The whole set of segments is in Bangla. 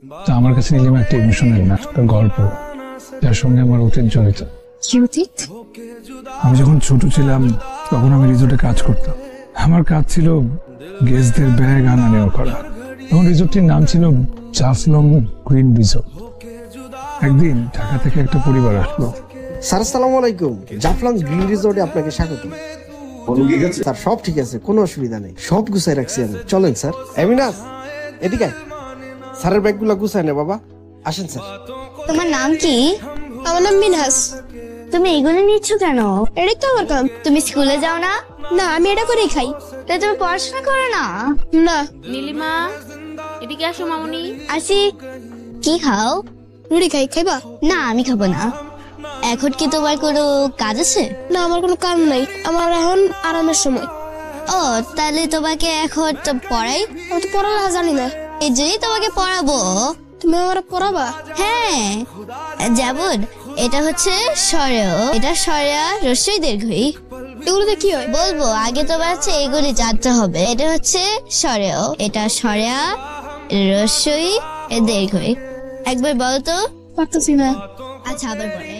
তা আমার কাছে নীলিমা একটা ইমোশনাল না, একটা গল্প যার সঙ্গে আমার অতীত জড়িত। কি অতীত? আমি যখন ছোট ছিলাম তখন আমি রিসোর্টে কাজ করতাম। আমার কাজ ছিল গেস্টদের ব্যাগ আনা নেওয়া করা। তখন রিসোর্টটির নাম ছিল জাফলং গ্রিন রিসোর্ট। একদিন ঢাকা থেকে একটা পরিবার আসলো। স্যার আসসালামু আলাইকুম, জাফলং গ্রিন রিসোর্টে আপনাকে স্বাগত। স্যার সব ঠিক আছে, কোনো অসুবিধা নেই, সব গুছাই রাখছি আমি। চলেন স্যার। এমিনাস এদিকে, স্যারের ব্যাগগুলো গুছাই নে বাবা, আসেন স্যার। তোমার নাম কি? আমার নাম মিনহাস। তুমি এগুলো নিচ্ছ কেন? এটাই তো আমার কাম। তুমি স্কুলে যাও না? না, আমি এটা করেই খাই। তাই তুমি পড়াশোনা করো না? না। নীলিমা, এদিকে আসো মামুনি। আসি। কি খাও? রুটি খাই, খাইবা? না, আমি খাবো না। এখন কি তোমার কোনো কাজ আছে? না, আমার কোনো কাম নাই, আমার এখন আরামের সময়। ও, তাহলে তোমাকে এখন তো পড়াই। আমি তো পড়ালেখা জানি না। এই জন্যই তোমাকে পড়াবো। তুমি আমার পড়াবা? হ্যাঁ, যেমন এটা হচ্ছে স্বরেয়, এটা স্বরেয়া রস্যই দীর্ঘই। এগুলোতে কি হয়? বলবো, আগে তোমার হচ্ছে এগুলি জানতে হবে। এটা হচ্ছে স্বরেয়, এটা স্বরেয়া রস্যই দীর্ঘই। একবার বলো তো। পারতেছি না। আচ্ছা, আবার পরে।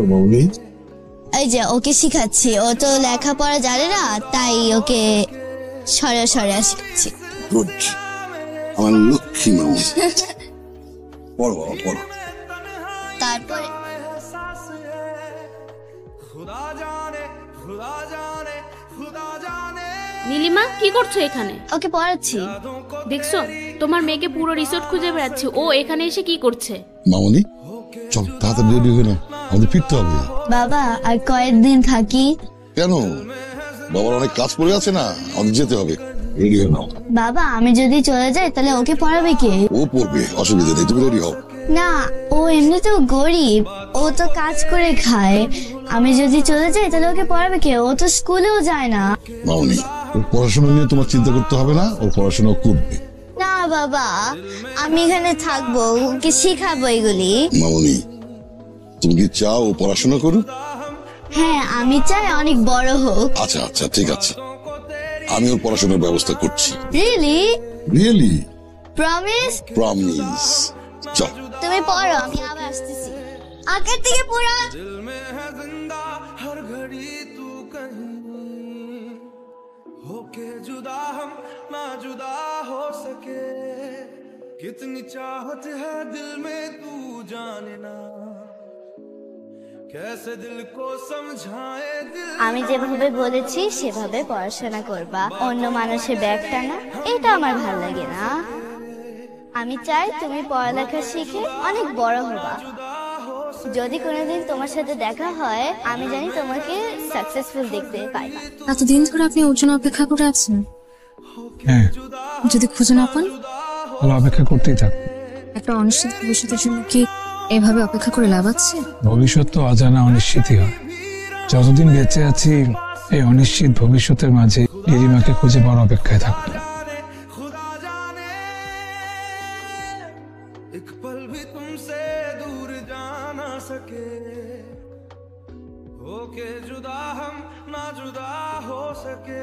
মামুনি, এই যে ওকে শিখাচ্ছি, ও তো লেখাপড়া জানে না, তাই ওকে সরেয়া সরেয়া শিখাচ্ছি। গুড, আমার লক্ষ্মী মামুনি। পড়ো বাবা, পড়ো। তারপরে নীলিমা, কি করছো এখানে? ওকে পড়াচ্ছি। দেখছো, তোমার মেয়েকে পুরো রিসোর্ট খুঁজে বেড়াচ্ছে, ও এখানে এসে কি করছে? মামুনি চল, তাড়াতাড়ি রেডি হয়ে না, আমাদের ফিরতে হবে। বাবা, আর কয়েকদিন থাকি। কেন? বাবার অনেক কাজ পড়ে আছে না, আমাদের যেতে হবে। রেডি হয়ে নাও। বাবা, আমি যদি চলে যাই তাহলে ওকে পড়াবে কে? ও পড়বে, অসুবিধা নেই, তুমি রেডি হও। না, ও এমনিতেও গরিব, ও তো কাজ করে খায়। আমি যদি চলে যাই তাহলে ওকে পড়াবে কে? ও তো স্কুলেও যায় না। মামুনি, ওর পড়াশোনা নিয়ে তোমার চিন্তা করতে হবে না, ও পড়াশোনা করবে। না বাবা, আমি এখানে থাকবো, ওকে শিখাবো এগুলি। মামুনি, তুমি কি চাও ও পড়াশোনা করুক? হ্যাঁ, আমি চাই অনেক বড় হোক। আচ্ছা আচ্ছা, ঠিক আছে, আমি ওর পড়াশোনার ব্যবস্থা করছি। রিয়েলি? রিয়েলি? প্রমিস? প্রমিস। চল। তুমি পড়ো, আমি আবার আসতেছি। আগের থেকে পড়া। होके जुदा हम ना जुदा हो सके, कितनी चाहत है दिल में तू जाने ना, कैसे दिल को समझाए दिल। আমি যেভাবে বলেছি সেভাবে পড়াশোনা করবা, অন্য মানুষের ব্যাগ টানা এটা আমার ভালো লাগে না। আমি চাই তুমি পড়ালেখা শিখে অনেক বড় হবা। যদি কোনোদিন তোমার সাথে দেখা হয়, আমি জানি তোমাকে সাকসেসফুল দেখতে পাই। এতদিন ধরে আপনি ওর জন্য অপেক্ষা করে আছেন? হ্যাঁ, যদি খুঁজে না পান? তাহলে অপেক্ষা করতেই থাক। একটা অনিশ্চিত ভবিষ্যতের জন্য কি এভাবে অপেক্ষা করে লাভ আছে? ভবিষ্যৎ তো অজানা, অনিশ্চিতই হয়। যতদিন বেঁচে আছি এই অনিশ্চিত ভবিষ্যতের মাঝে নীলিমাকে খুঁজে পাওয়ার অপেক্ষায় থাকবো। एक पल भी तुमसे दूर जा ना सके, होके जुदा हम ना जुदा हो सके।